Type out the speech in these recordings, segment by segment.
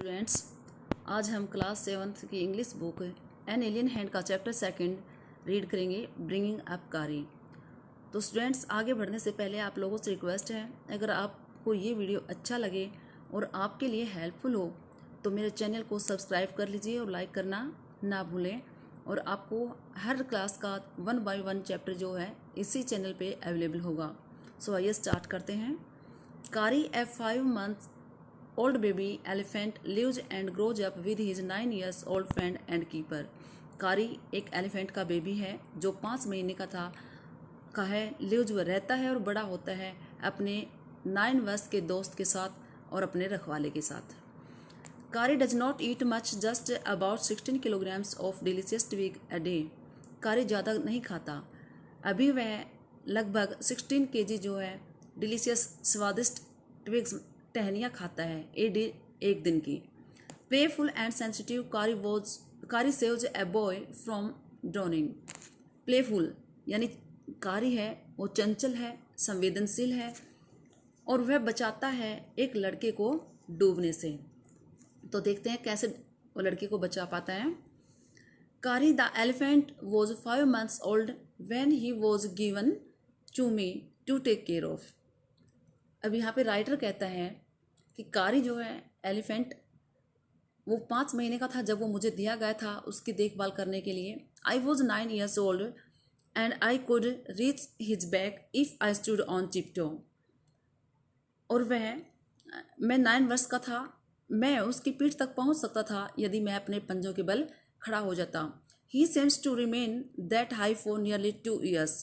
Students, आज हम class 7th की English book an alien hand का चैप्टर 2 रीड करेंगे, ब्रिंगिंग अप कारी। तो स्टूडेंट्स, आगे बढ़ने से पहले आप लोगों से रिक्वेस्ट है, अगर आपको ये वीडियो अच्छा लगे और आपके लिए हेल्पफुल हो तो मेरे चैनल को सब्सक्राइब कर लीजिए और लाइक करना ना भूलें। और आपको हर क्लास का 1 बाय 1 चैप्टर जो है इसी चैनल पे अवेलेबल होगा। सो आइए स्टार्ट करते हैं। कारी ए 5 months old baby elephant lives and grows up with his 9 years old friend and keeper। कारी एक एलिफेंट का बेबी है जो 5 महीने का है, लिव्स वह रहता है और बड़ा होता है अपने 9 वर्ष के दोस्त के साथ और अपने रखवाले के साथ। Kari does not eat much, just about 16 kilograms of delicious twig a day. Kari ज़्यादा नहीं खाता, अभी वह लगभग 16 kg जो है डिलीशियस स्वादिष्ट ट्विग्स टहनियाँ खाता है एक दिन की। प्लेफुल एंड सेंसिटिव, कारी saves a boy from droning. Playful यानी कारी है वो चंचल है, संवेदनशील है और वह बचाता है एक लड़के को डूबने से। तो देखते हैं कैसे वो लड़के को बचा पाता है। Kari the elephant was 5 months old when he was given to me to take care of. अब यहाँ पे राइटर कहता है कि कारी जो है एलिफेंट वो 5 महीने का था जब वो मुझे दिया गया था उसकी देखभाल करने के लिए। I was 9 years old and I could reach his back if I stood on tiptoe. और मैं 9 वर्ष का था, मैं उसकी पीठ तक पहुंच सकता था यदि मैं अपने पंजों के बल खड़ा हो जाता। He seems to remain that high for nearly 2 years।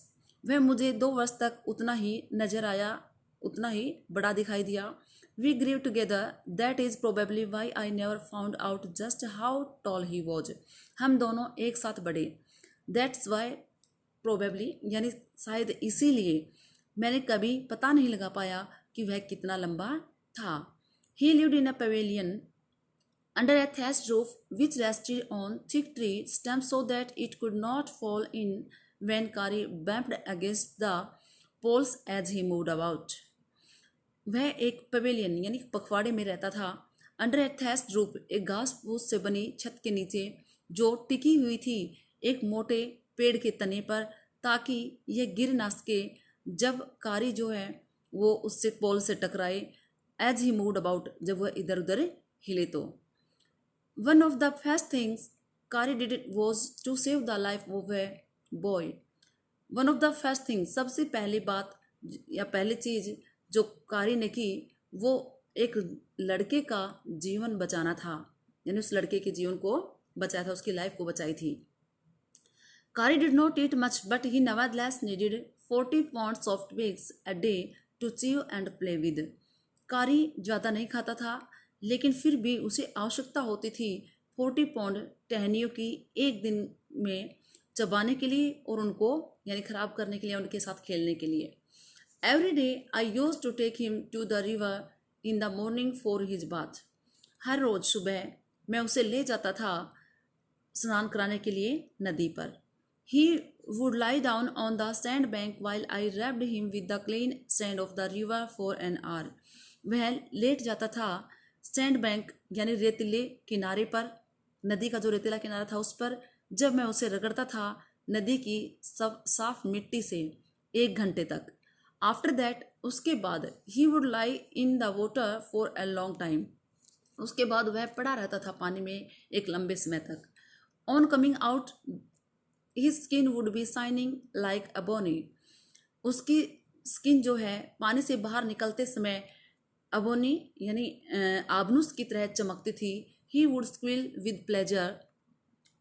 वह मुझे 2 वर्ष तक उतना ही नजर आया, उतना ही बड़ा दिखाई दिया। We grew together, that is probably why I never found out just how tall he was। हम दोनों एक साथ बढ़े, that's why probably यानी शायद इसीलिए मैंने कभी पता नहीं लगा पाया कि वह कितना लंबा था। He lived in a pavilion under a thatched roof which rested on thick tree stems so that it could not fall in when Kari bumped against the poles as he moved about। वह एक pavilion यानी पखवाड़े में रहता था, under ए थैस्ट roof एक घास फूस से बनी छत के नीचे जो टिकी हुई थी एक मोटे पेड़ के तने पर, ताकि यह गिर ना सके जब कारी जो है वो उससे पोल से टकराए। एज ही मूव्ड अबाउट, जब वह इधर उधर हिले तो। One of the first things Kari did it was to save the life of a boy. One of the first things, सबसे पहली बात या पहली चीज़ जो कारी ने की वो एक लड़के का जीवन बचाना था, यानी उस लड़के के जीवन को बचाया था, उसकी लाइफ को बचाई थी। Kari did not eat much but he nevertheless needed 40 pounds of twigs a day to chew and play with. Kari ज़्यादा नहीं खाता था लेकिन फिर भी उसे आवश्यकता होती थी 40 pound टहनियों की एक दिन में चबाने के लिए और उनको यानी ख़राब करने के लिए, उनके साथ खेलने के लिए। Every day I used to take him to the river in the morning for his bath। हर रोज़ सुबह मैं उसे ले जाता था स्नान कराने के लिए नदी पर। He would lie down on the sand bank while I rubbed him with the clean sand of the river for an hour। वह लेट जाता था सैंड बैंक यानी रेतीले किनारे पर, नदी का जो रेतीला किनारा था उस पर, जब मैं उसे रगड़ता था नदी की सब साफ मिट्टी से 1 घंटे तक। आफ्टर दैट, उसके बाद, he would lie in the water for a long time. उसके बाद वह पड़ा रहता था पानी में एक लंबे समय तक। On coming out his skin would be shining like ebony. उसकी स्किन जो है पानी से बाहर निकलते समय अबोनी यानी आबनूस की तरह चमकती थी। He would squeal with pleasure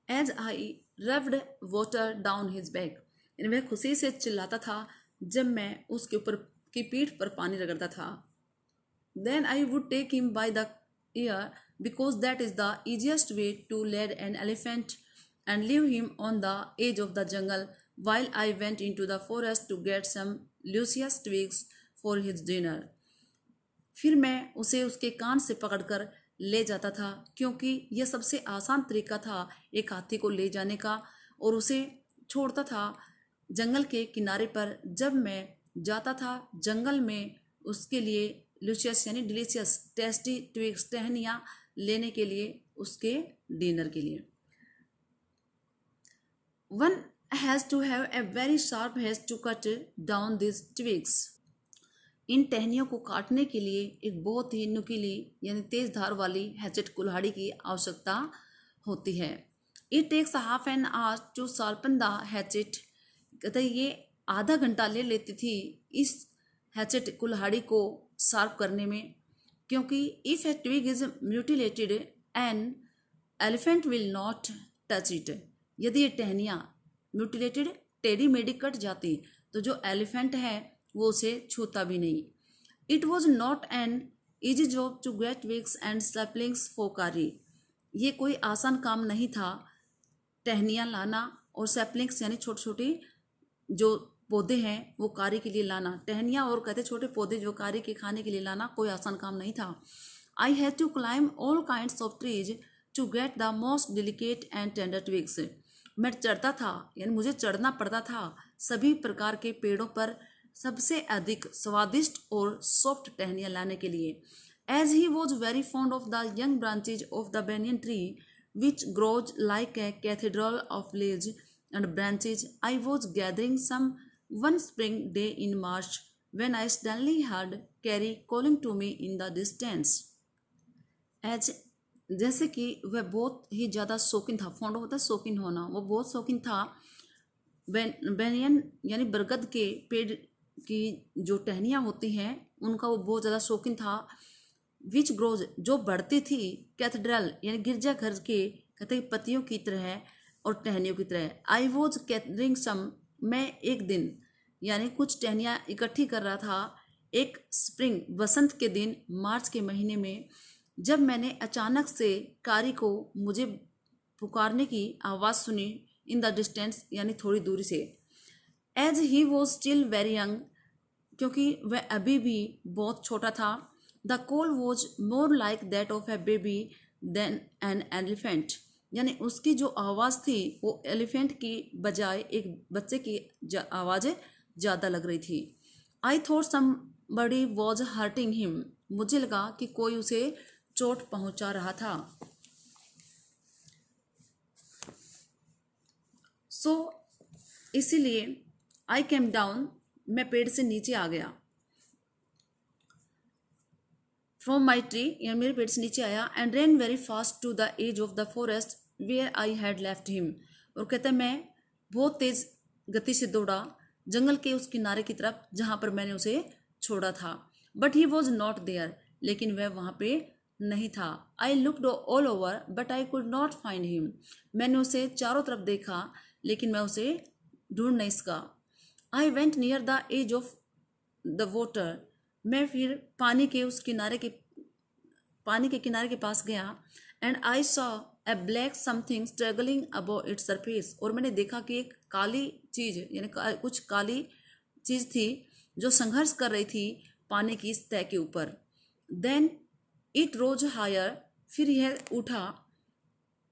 as I rubbed water down his back. वह खुशी से चिल्लाता था जब मैं उसके ऊपर की पीठ पर पानी रगड़ता था। Then I would take him by the ear because that is the easiest way to lead an elephant and leave him on the edge of the jungle while I went into the forest to get some luscious twigs for his dinner. फिर मैं उसे उसके कान से पकड़कर ले जाता था क्योंकि यह सबसे आसान तरीका था एक हाथी को ले जाने का, और उसे छोड़ता था जंगल के किनारे पर। जब मैं जाता था जंगल में उसके लिए लुशियस यानी डिलीशियस टेस्टी ट्विग्स टहनियाँ लेने के लिए उसके डिनर के लिए। One has to have a very sharp has to cut down this twigs. इन टहनियों को काटने के लिए एक बहुत ही नुकीली यानी तेज धार वाली हैचेट कुल्हाड़ी की आवश्यकता होती है। It takes half an hour to sharpen the hatchet. कहते ये आधा घंटा ले लेती थी इस हैचेट कुल्हाड़ी को शार्प करने में, क्योंकि if a twig is mutilated an elephant will not touch it. यदि ये टहनियाँ म्यूटिलेटेड टेढ़ी मेढ़ी कट जाती तो जो एलिफेंट है वो उसे छूता भी नहीं। It was not an easy job to get twigs and saplings for Kari. ये कोई आसान काम नहीं था टहनियाँ लाना और सैपलिंग्स यानी छोटे छोटे जो पौधे हैं वो कारी के लिए लाना। टहनियाँ और कहते छोटे पौधे जो कारी के खाने के लिए लाना कोई आसान काम नहीं था। I had to climb all kinds of trees to get the most delicate and tender twigs. मैं चढ़ता था यानी मुझे चढ़ना पड़ता था सभी प्रकार के पेड़ों पर सबसे अधिक स्वादिष्ट और सॉफ्ट टहनियाँ लाने के लिए। As he was very fond of the young branches of the banyan tree which grows like a cathedral of leaves and branches, I was gathering some one spring day in March when I suddenly heard Carrie calling to me in the distance. As जैसे कि वह बहुत ही ज़्यादा शौकीन था, fond होता है शौकीन होना, वो बहुत शौकीन था बेनियन यानी बरगद के पेड़ की जो टहनियाँ होती हैं उनका वो बहुत ज़्यादा शौकीन था। विच ग्रोज जो बढ़ती थी कैथेड्रल यानी गिरजाघर के कहते पत्तियों की तरह और टहनियों की तरह। आई वॉज कैथरिंग सम, मैं एक दिन यानी कुछ टहनियाँ इकट्ठी कर रहा था एक स्प्रिंग बसंत के दिन मार्च के महीने में, जब मैंने अचानक से कारी को मुझे पुकारने की आवाज़ सुनी इन द डिस्टेंस यानी थोड़ी दूरी से। As he was still very young, क्योंकि वह अभी भी बहुत छोटा था। The call was more like that of a baby than an elephant, यानी उसकी जो आवाज़ थी वो एलिफेंट की बजाय एक बच्चे की आवाज़ ज़्यादा लग रही थी। I thought somebody was hurting him, मुझे लगा कि कोई उसे चोट पहुंचा रहा था। सो इसीलिए आई केम डाउन, मैं पेड़ से नीचे आ गया। फ्रॉम माई ट्री यानी मेरे पेड़ से नीचे आया। And ran very fast to the edge of the forest where I had left him, और कहता है मैं बहुत तेज गति से दौड़ा जंगल के उस किनारे की तरफ जहाँ पर मैंने उसे छोड़ा था। But he was not there, लेकिन वह वहाँ पे नहीं था। I looked all over but I could not find him, मैंने उसे चारों तरफ देखा लेकिन मैं उसे ढूंढ नहीं सका। I went near the edge of the water, मैं फिर पानी के किनारे के पास गया। And I saw a black something struggling above its surface, और मैंने देखा कि एक काली चीज़ यानी कुछ काली चीज़ थी जो संघर्ष कर रही थी पानी की सतह के ऊपर। देन इट रोज हायर, फिर यह उठा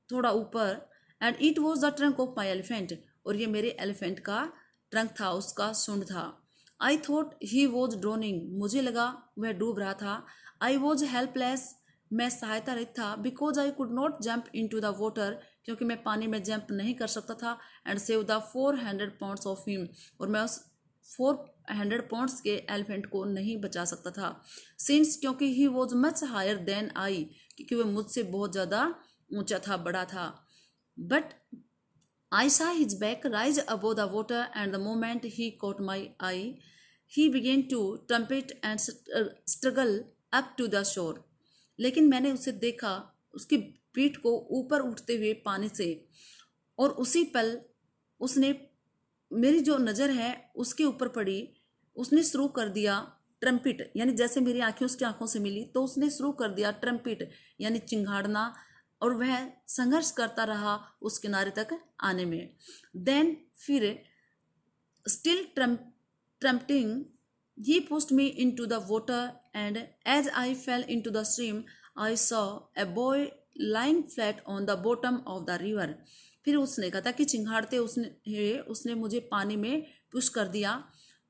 थोड़ा ऊपर। And it was the trunk of my elephant, और ये मेरे एलिफेंट का ट्रंक था, उसका सूंड था। I thought he was droning, मुझे लगा वह डूब रहा था। आई वॉज हेल्पलेस, मैं सहायता रहित था। Because I could not jump into the water, क्योंकि मैं पानी में जंप नहीं कर सकता था। And save the 400 pounds of him, और मैं उस 400 पाउंड्स के एलिफेंट को नहीं बचा सकता था। सिंस क्योंकि he was much higher than I, क्योंकि वह मुझसे बहुत ज़्यादा ऊंचा था, बड़ा था। But I saw his back rise above the water, and the moment he caught my eye, he began to trumpet and struggle up to the shore. लेकिन मैंने उसे देखा उसकी पीठ को ऊपर उठते हुए पानी से, और उसी पल उसने मेरी जो नज़र है उसके ऊपर पड़ी। उसने शुरू कर दिया ट्रम्पिट, यानी जैसे मेरी आंखें उसकी आंखों से मिली तो उसने शुरू कर दिया ट्रम्पिट यानी चिंगाड़ना, और वह संघर्ष करता रहा उस किनारे तक आने में। देन फिर still trumpeting he pushed me into the water, and as I fell into the stream I saw a boy lying flat on the bottom of the river. फिर उसने कहा था कि चिंगाड़ते उसने मुझे पानी में पुश कर दिया,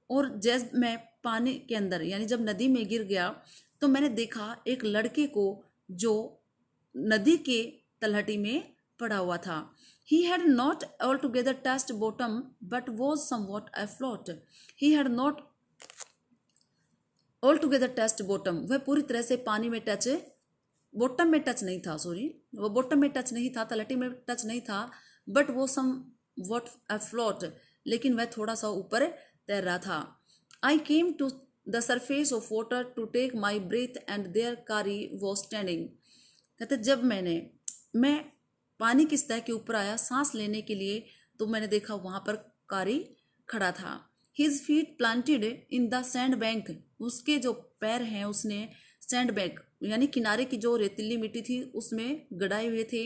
और जब मैं पानी के अंदर यानी जब नदी में गिर गया तो मैंने देखा एक लड़के को जो नदी के तलहटी में पड़ा हुआ था। He had not altogether touched bottom, but was somewhat afloat. He had not altogether touched bottom. वह पूरी तरह से पानी में टच, बॉटम में टच नहीं था, सॉरी, वो बॉटम में टच नहीं था, तलहटी में टच नहीं था, बट वो somewhat afloat, लेकिन वह थोड़ा सा ऊपर तैर रहा था। I came to the surface of water to take my breath, and there Kari was standing. कहते जब मैं पानी की सतह के ऊपर आया सांस लेने के लिए, तो मैंने देखा वहां पर कारी खड़ा था। His feet planted in the sand bank. उसके जो पैर हैं उसने सैंड बैंक यानी किनारे की जो रेतीली मिट्टी थी उसमें गड़ाए हुए थे।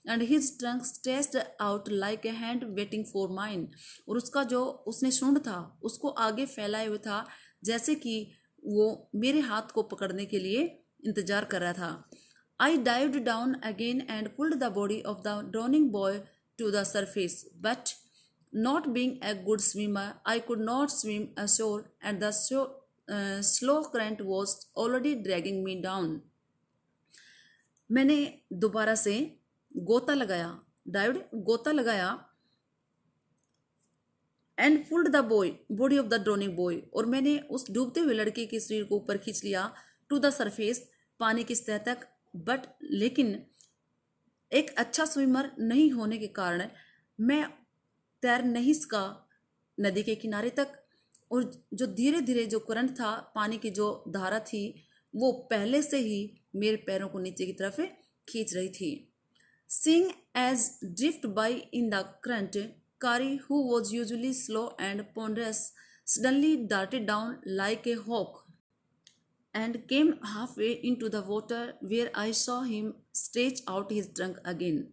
And his trunk stretched out like a hand waiting for mine, और उसका जो उसने सूंड था उसको आगे फैलाए हुए था जैसे कि वो मेरे हाथ को पकड़ने के लिए इंतजार कर रहा था। I dived down again and pulled the body of the drowning boy to the surface, but not being a good swimmer, I could not swim ashore, and the slow current was already dragging me down. मैंने दोबारा से गोता लगाया, dived गोता लगाया, and pulled the body of the droning boy, और मैंने उस डूबते हुए लड़के के शरीर को ऊपर खींच लिया, टू द सरफेस, पानी की सतह तक। बट लेकिन एक अच्छा स्विमर नहीं होने के कारण मैं तैर नहीं सका नदी के किनारे तक, और जो धीरे धीरे जो करंट था, पानी की जो धारा थी, वो पहले से ही मेरे पैरों को नीचे की तरफ खींच रही थी। Seeing as drift by in the current, Kari, who was usually slow and ponderous, suddenly darted down like a hawk and came halfway into the water, where I saw him stretch out his trunk again.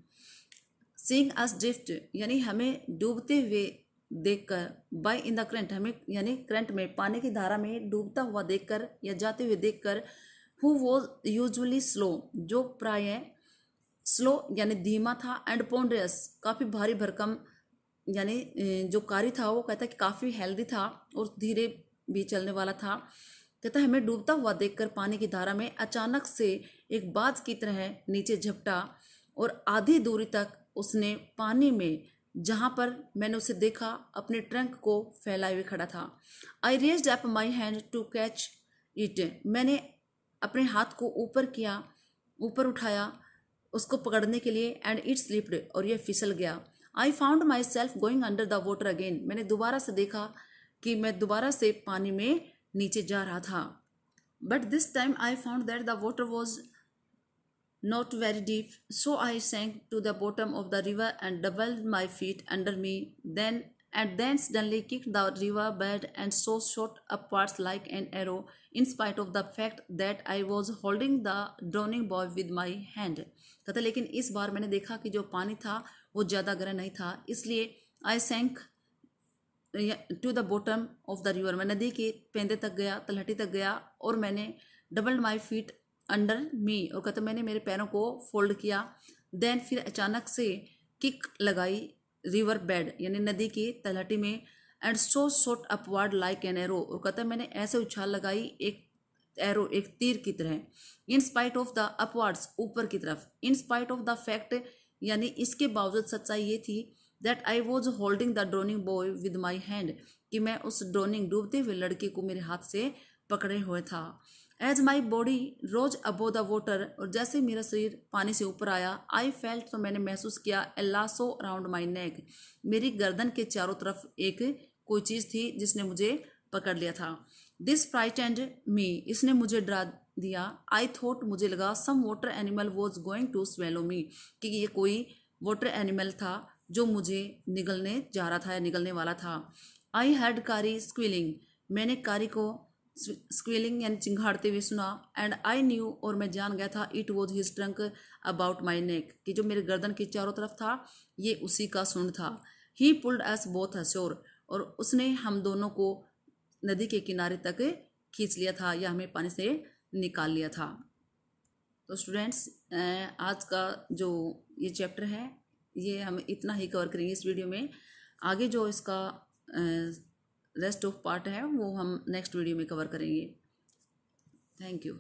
Seeing us drift यानी हमें डूबते हुए देखकर, by in the current हमें यानी current में, पानी की धारा में डूबता हुआ देखकर या जाते हुए देखकर, who was usually slow जो प्राय स्लो यानी धीमा था, एंड पोंडरस काफ़ी भारी भरकम यानी जो कारी था वो कहता है कि काफ़ी हेल्दी था और धीरे भी चलने वाला था। कहता है हमें डूबता हुआ देखकर पानी की धारा में अचानक से एक बाज की तरह नीचे झपटा, और आधी दूरी तक उसने पानी में, जहाँ पर मैंने उसे देखा, अपने ट्रंक को फैलाए हुए खड़ा था। I raised up my hand to catch it, मैंने अपने हाथ को ऊपर किया, ऊपर उठाया उसको पकड़ने के लिए, एंड इट स्लिप्ड, और यह फिसल गया। I found my self going under the water again, मैंने दोबारा से देखा कि मैं दोबारा से पानी में नीचे जा रहा था। But this time I found that the water was not very deep, so I sank to the bottom of the river and doubled my feet under me, then suddenly kicked the river bed and so shot upwards like an arrow, in spite of the fact that I was holding the drowning boy with my hand. कहता लेकिन इस बार मैंने देखा कि जो पानी था वो ज़्यादा गहरा नहीं था, इसलिए I sank to the bottom of the river, मैं नदी के पेंदे तक गया, तलहटी तक गया, और मैंने डबल्ड माई फीट अंडर मी, और कहते मैंने मेरे पैरों को फोल्ड किया। देन फिर अचानक से किक लगाई रिवर बेड यानी नदी की तलहटी में, and so shot upward like an arrow, और कहता है मैंने ऐसे उछाल लगाई एक एरो, एक तीर की तरह। In spite of the upwards, ऊपर की तरफ, in spite of the fact यानी इसके बावजूद सच्चाई ये थी, that I was holding the droning boy with my hand, कि मैं उस ड्रोनिंग डूबते हुए लड़के को मेरे हाथ से पकड़े हुए था। As my body rose above the water, और जैसे मेरा शरीर पानी से ऊपर आया, आई फेल्ट, तो मैंने महसूस किया, ए लासो अराउंड माई नेक, मेरी गर्दन के चारों तरफ एक कोई चीज़ थी जिसने मुझे पकड़ लिया था। दिस फ्राइटेंड मी, इसने मुझे डरा दिया। आई थॉट, मुझे लगा, some water animal was going to swallow me, कि ये कोई वाटर एनिमल था जो मुझे निगलने जा रहा था या निगलने वाला था। आई हैड कारी स्क्विलिंग, मैंने कारी को स्क्विलिंग यानी चिंघाड़ते हुए सुना, एंड आई न्यू, और मैं जान गया था, it was his trunk about my neck, कि जो मेरे गर्दन के चारों तरफ था ये उसी का सूंड था। ही पुल्ड अस बोथ अशोर, और उसने हम दोनों को नदी के किनारे तक खींच लिया था या हमें पानी से निकाल लिया था। तो स्टूडेंट्स, आज का जो ये चैप्टर है ये हम इतना ही कवर करेंगे इस वीडियो में। आगे जो इसका रेस्ट ऑफ पार्ट है वो हम नेक्स्ट वीडियो में कवर करेंगे। Thank you.